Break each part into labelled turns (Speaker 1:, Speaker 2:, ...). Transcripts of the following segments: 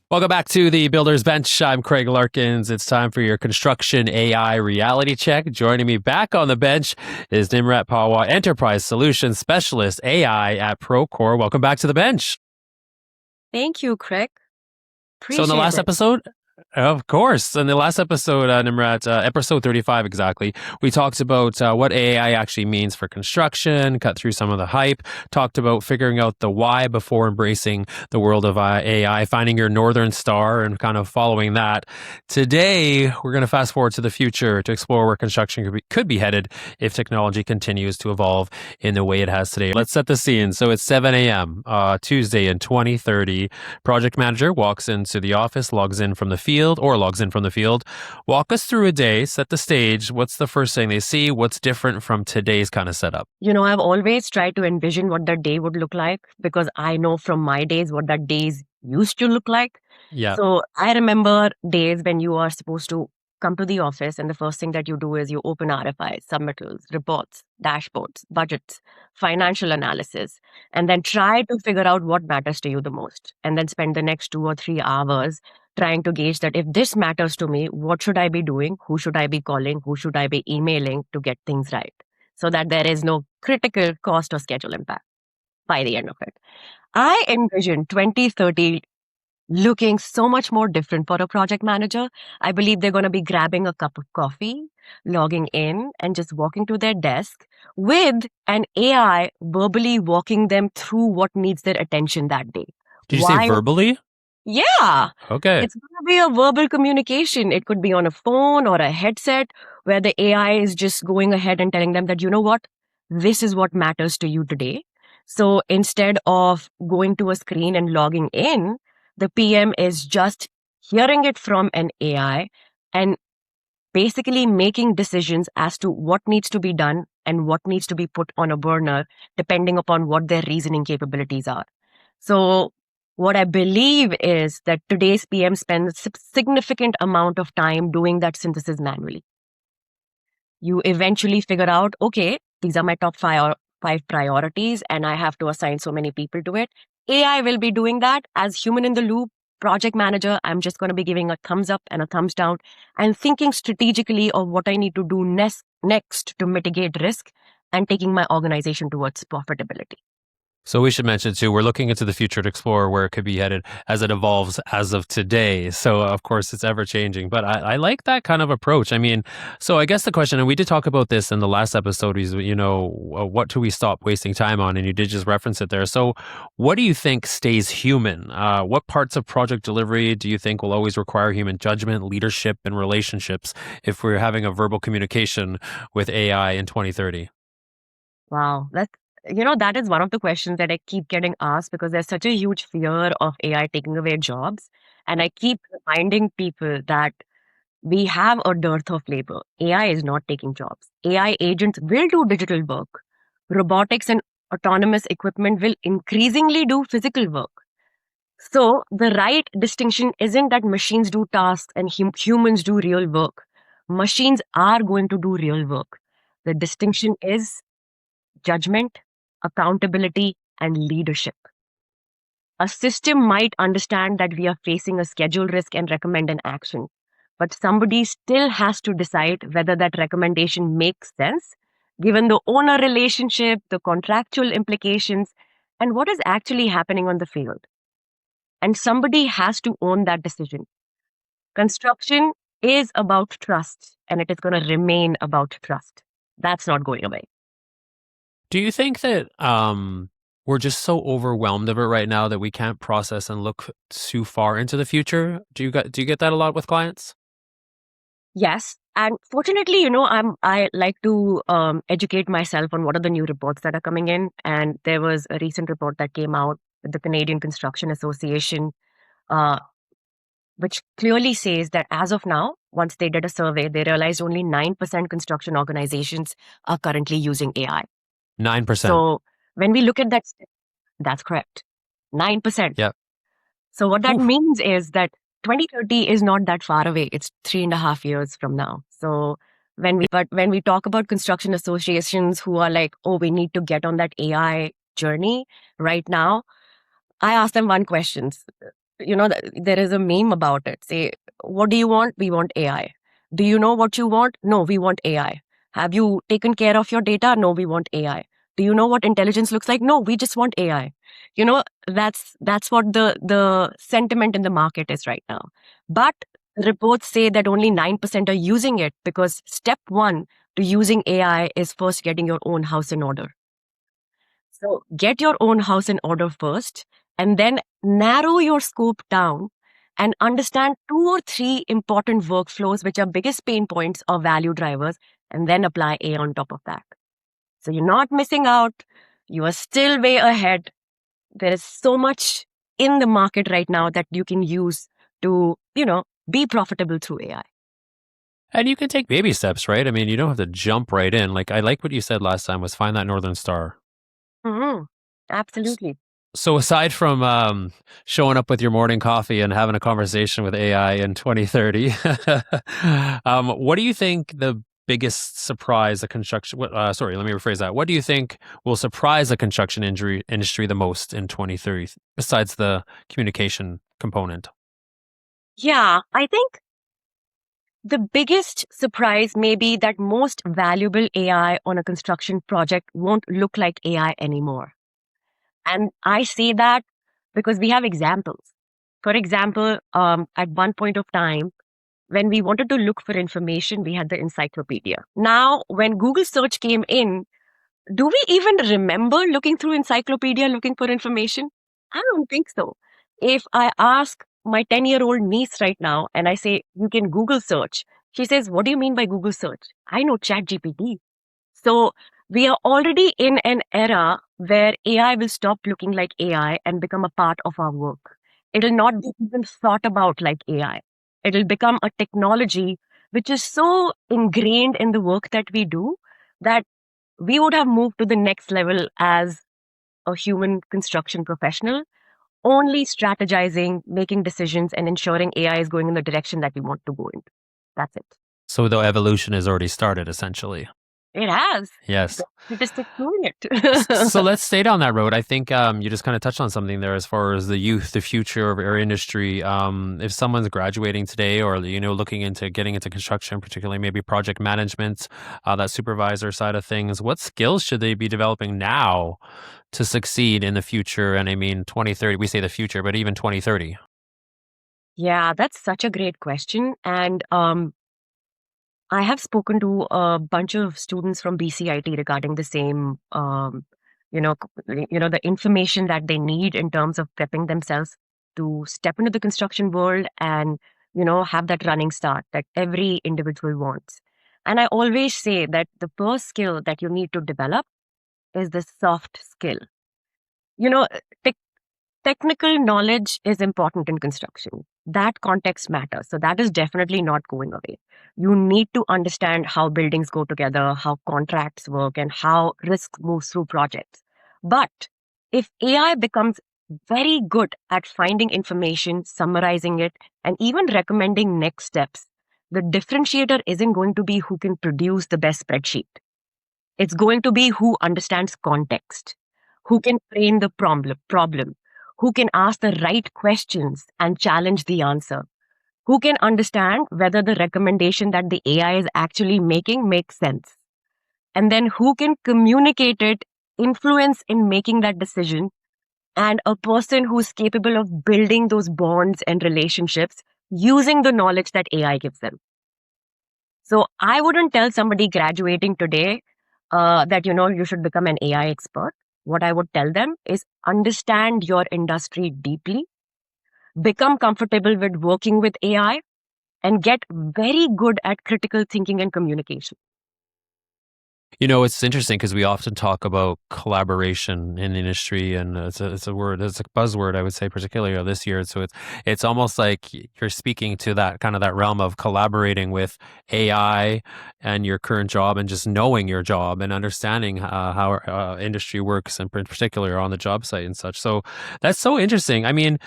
Speaker 1: Welcome back to the Builder's Bench. I'm Craig Larkins. It's time for your construction AI reality check. Joining me back on the bench is Nimrat Pawar, Enterprise Solutions Specialist AI at Procore. Welcome back to the bench.
Speaker 2: Thank you, Craig.
Speaker 1: So in the last episode, of course. In the last episode, Nimrat, episode 35 exactly, we talked about what AI actually means for construction, cut through some of the hype, talked about figuring out the why before embracing the world of AI, finding your northern star and kind of following that. Today, we're going to fast forward to the future to explore where construction could be headed if technology continues to evolve in the way it has today. Let's set the scene. So it's 7 a.m., Tuesday in 2030. Project manager walks into the office, logs in from the field. Walk us through a day, set the stage. What's the first thing they see? What's different from today's kind of setup?
Speaker 2: I've always tried to envision what that day would look like because I know from my days what that days used to look like.
Speaker 1: Yeah.
Speaker 2: So I remember days when you are supposed to come to the office and the first thing that you do is you open RFIs, submittals, reports, dashboards, budgets, financial analysis, and then try to figure out what matters to you the most. And then spend the next 2 or 3 hours trying to gauge that if this matters to me, what should I be doing? Who should I be calling? Who should I be emailing to get things right? So that there is no critical cost or schedule impact by the end of it. I envision 2030 looking so much more different for a project manager. I believe they're going to be grabbing a cup of coffee, logging in, and just walking to their desk with an AI verbally walking them through what needs their attention that day.
Speaker 1: Did you say verbally?
Speaker 2: Yeah.
Speaker 1: Okay.
Speaker 2: It's going to be a verbal communication. It could be on a phone or a headset where the AI is just going ahead and telling them that, you know what, this is what matters to you today. So instead of going to a screen and logging in, the PM is just hearing it from an AI and basically making decisions as to what needs to be done and what needs to be put on a burner, depending upon what their reasoning capabilities are. So what I believe is that today's PM spends a significant amount of time doing that synthesis manually. You eventually figure out, okay, these are my top five priorities, and I have to assign so many people to it. AI will be doing that. As human in the loop, project manager, I'm just going to be giving a thumbs up and a thumbs down and thinking strategically of what I need to do next to mitigate risk and taking my organization towards profitability.
Speaker 1: So we should mention too, we're looking into the future to explore where it could be headed as it evolves as of today. So of course it's ever changing, but I like that kind of approach. I mean, so I guess the question, and we did talk about this in the last episode, is, what do we stop wasting time on? And you did just reference it there. So what do you think stays human? What parts of project delivery do you think will always require human judgment, leadership, and relationships if we're having a verbal communication with AI in 2030?
Speaker 2: Wow, that is one of the questions that I keep getting asked because there's such a huge fear of AI taking away jobs. And I keep reminding people that we have a dearth of labor. AI is not taking jobs. AI agents will do digital work. Robotics and autonomous equipment will increasingly do physical work. So the right distinction isn't that machines do tasks and humans do real work. Machines are going to do real work. The distinction is judgment, accountability, and leadership. A system might understand that we are facing a schedule risk and recommend an action, but somebody still has to decide whether that recommendation makes sense, given the owner relationship, the contractual implications, and what is actually happening on the field. And somebody has to own that decision. Construction is about trust, and it is going to remain about trust. That's not going away.
Speaker 1: Do you think that we're just so overwhelmed of it right now that we can't process and look too far into the future? Do you get that a lot with clients?
Speaker 2: Yes. And fortunately, I like to educate myself on what are the new reports that are coming in. And there was a recent report that came out with the Canadian Construction Association, which clearly says that as of now, once they did a survey, they realized only 9% construction organizations are currently using AI.
Speaker 1: 9%.
Speaker 2: So when we look at that, that's correct. 9%.
Speaker 1: Yeah.
Speaker 2: So what that means is that 2030 is not that far away. It's 3.5 years from now. So when we talk about construction associations who are like, oh, we need to get on that AI journey right now, I ask them one question. there is a meme about it. Say, what do you want? We want AI. Do you know what you want? No, we want AI. Have you taken care of your data? No, we want AI. Do you know what intelligence looks like? No, we just want AI. That's what the sentiment in the market is right now. But reports say that only 9% are using it because step one to using AI is first getting your own house in order. So get your own house in order first, and then narrow your scope down and understand two or three important workflows, which are biggest pain points or value drivers, and then apply AI on top of that. So you're not missing out. You are still way ahead. There is so much in the market right now that you can use to, be profitable through AI.
Speaker 1: And you can take baby steps, right? I mean, you don't have to jump right in. Like, I like what you said last time was find that Northern Star.
Speaker 2: Mm-hmm. Absolutely.
Speaker 1: So aside from showing up with your morning coffee and having a conversation with AI in 2030, what do you think the biggest surprise the construction? Sorry, let me rephrase that. What do you think will surprise the construction industry the most in 2030, besides the communication component?
Speaker 2: Yeah, I think the biggest surprise may be that most valuable AI on a construction project won't look like AI anymore. And I say that because we have examples. For example, at one point of time, when we wanted to look for information, we had the encyclopedia. Now, when Google search came in, do we even remember looking through encyclopedia looking for information? I don't think so. If I ask my 10-year-old niece right now and I say, you can Google search, she says, what do you mean by Google search? I know ChatGPT. So we are already in an era where AI will stop looking like AI and become a part of our work. It'll not be even thought about like AI. It'll become a technology which is so ingrained in the work that we do that we would have moved to the next level as a human construction professional, only strategizing, making decisions, and ensuring AI is going in the direction that we want to go in. That's it.
Speaker 1: So the evolution has already started, essentially.
Speaker 2: It has.
Speaker 1: Yes.
Speaker 2: Statistics proving
Speaker 1: So
Speaker 2: it.
Speaker 1: let's stay down that road. I think you just kind of touched on something there as far as the youth, the future of our industry. If someone's graduating today or, looking into getting into construction, particularly maybe project management, that supervisor side of things, what skills should they be developing now to succeed in the future? And I mean, 2030, we say the future, but even 2030.
Speaker 2: Yeah, that's such a great question. And I have spoken to a bunch of students from BCIT regarding the same, the information that they need in terms of prepping themselves to step into the construction world and, have that running start that every individual wants. And I always say that the first skill that you need to develop is the soft skill. You know, tech Technical knowledge is important in construction. That context matters. So that is definitely not going away. You need to understand how buildings go together, how contracts work, and how risk moves through projects. But if AI becomes very good at finding information, summarizing it, and even recommending next steps, the differentiator isn't going to be who can produce the best spreadsheet. It's going to be who understands context, who can frame the problem, who can ask the right questions and challenge the answer, who can understand whether the recommendation that the AI is actually making makes sense, and then who can communicate it, influence in making that decision, and a person who's capable of building those bonds and relationships using the knowledge that AI gives them. So I wouldn't tell somebody graduating today that you should become an AI expert. What I would tell them is understand your industry deeply, become comfortable with working with AI, and get very good at critical thinking and communication.
Speaker 1: It's interesting because we often talk about collaboration in the industry, and it's a word, it's a buzzword, I would say, particularly this year. So it's almost like you're speaking to that kind of that realm of collaborating with AI and your current job, and just knowing your job and understanding how industry works, in particular on the job site and such. So that's so interesting. I mean,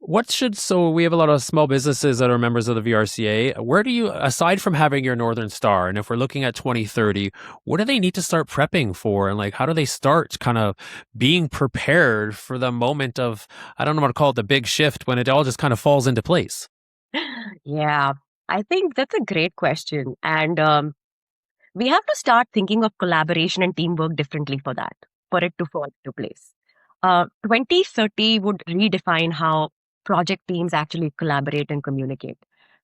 Speaker 1: So we have a lot of small businesses that are members of the VRCA. Where do you, aside from having your Northern Star, and if we're looking at 2030, what do they need to start prepping for? And like, how do they start kind of being prepared for the moment of, I don't know what to call it, the big shift when it all just kind of falls into place?
Speaker 2: Yeah, I think that's a great question. And we have to start thinking of collaboration and teamwork differently for it to fall into place. 2030 would redefine how project teams actually collaborate and communicate.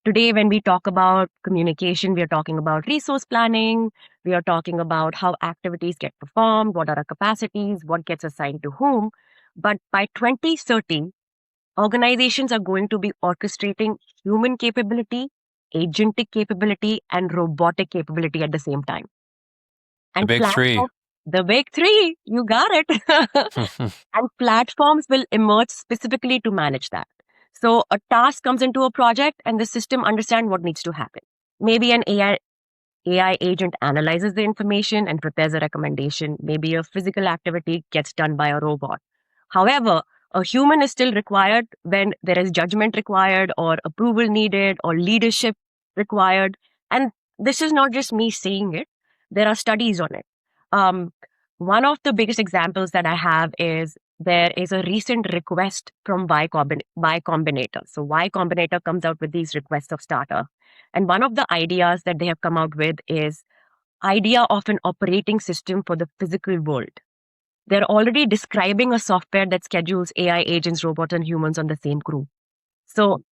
Speaker 2: Today, when we talk about communication, we are talking about resource planning, we are talking about how activities get performed, what are our capacities, what gets assigned to whom. But by 2030, organizations are going to be orchestrating human capability, agentic capability, and robotic capability at the same time.
Speaker 1: The
Speaker 2: And
Speaker 1: big three.
Speaker 2: the big three, you got it. And platforms will emerge specifically to manage that. So a task comes into a project and the system understands what needs to happen. Maybe an AI agent analyzes the information and prepares a recommendation. Maybe a physical activity gets done by a robot. However, a human is still required when there is judgment required or approval needed or leadership required. And this is not just me saying it, there are studies on it. Um, One of the biggest examples that I have is there is a recent request from Y Combinator. So Y Combinator comes out with these requests of starter. And one of the ideas that they have come out with is idea of an operating system for the physical world. They're already describing a software that schedules AI agents, robots, and humans on the same crew. So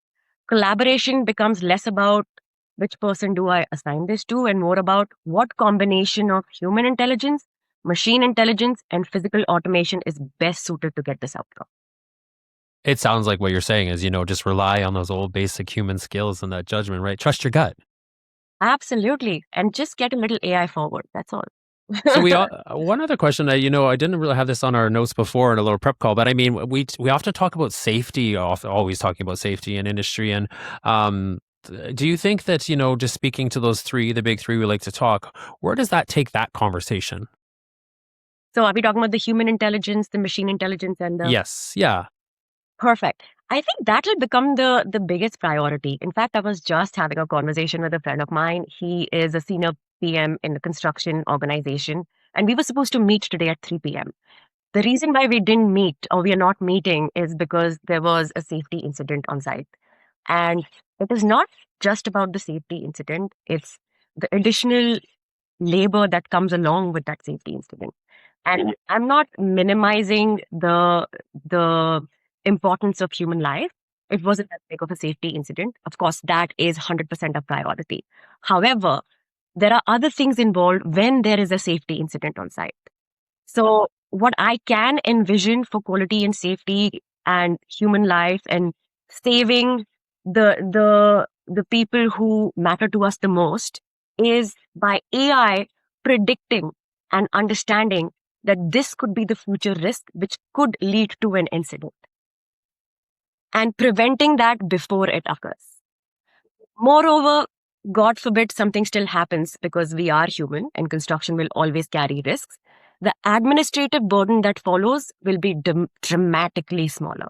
Speaker 2: collaboration becomes less about which person do I assign this to and more about what combination of human intelligence, machine intelligence, and physical automation is best suited to get this outcome.
Speaker 1: It sounds like what you're saying is, just rely on those old basic human skills and that judgment, right? Trust your gut.
Speaker 2: Absolutely. And just get a little AI forward. That's all.
Speaker 1: So one other question that I didn't really have this on our notes before in a little prep call, but I mean we often talk about safety, always talking about safety in industry, and do you think that just speaking to the big three we like to talk, where does that take that conversation?
Speaker 2: So are we talking about the human intelligence, the machine intelligence, and the
Speaker 1: Yes, yeah.
Speaker 2: perfect? I think that will become the biggest priority. In fact, I was just having a conversation with a friend of mine. He is a senior PM in the construction organization, and we were supposed to meet today at 3 p.m. The reason why we didn't meet or we are not meeting is because there was a safety incident on site. And it is not just about the safety incident, it's the additional labor that comes along with that safety incident. And I'm not minimizing the importance of human life. It wasn't that big of a safety incident. Of course, that is 100% a priority. However, there are other things involved when there is a safety incident on site. So what I can envision for quality and safety and human life and saving the people who matter to us the most is by AI predicting and understanding that this could be the future risk which could lead to an incident and preventing that before it occurs. Moreover, God forbid something still happens because we are human and construction will always carry risks. The administrative burden that follows will be dramatically smaller.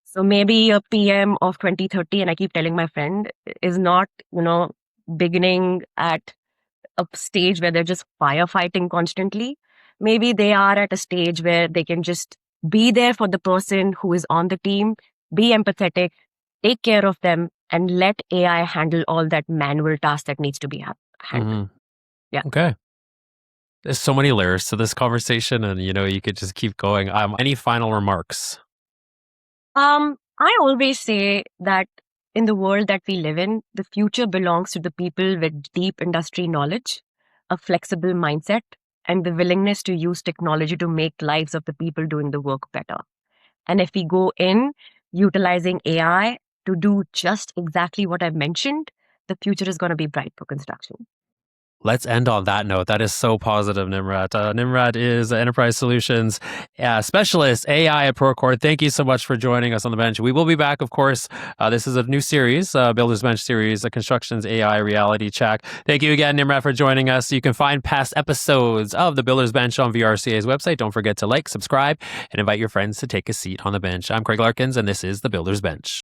Speaker 2: So maybe a PM of 2030, and I keep telling my friend, is not, beginning at a stage where they're just firefighting constantly. Maybe they are at a stage where they can just be there for the person who is on the team, be empathetic, take care of them, and let AI handle all that manual task that needs to be handled. Yeah.
Speaker 1: Okay. There's so many layers to this conversation, and you could just keep going. Any final remarks?
Speaker 2: I always say that in the world that we live in, the future belongs to the people with deep industry knowledge, a flexible mindset, and the willingness to use technology to make lives of the people doing the work better. And if we go in utilizing AI to do just exactly what I've mentioned, the future is going to be bright for construction.
Speaker 1: Let's end on that note. That is so positive, Nimrat. Nimrat is an enterprise solutions specialist, AI at Procore. Thank you so much for joining us on the bench. We will be back, of course. This is a new series, Builders Bench series, a constructions AI reality check. Thank you again, Nimrat, for joining us. You can find past episodes of the Builders Bench on VRCA's website. Don't forget to like, subscribe, and invite your friends to take a seat on the bench. I'm Craig Larkins, and this is the Builders Bench.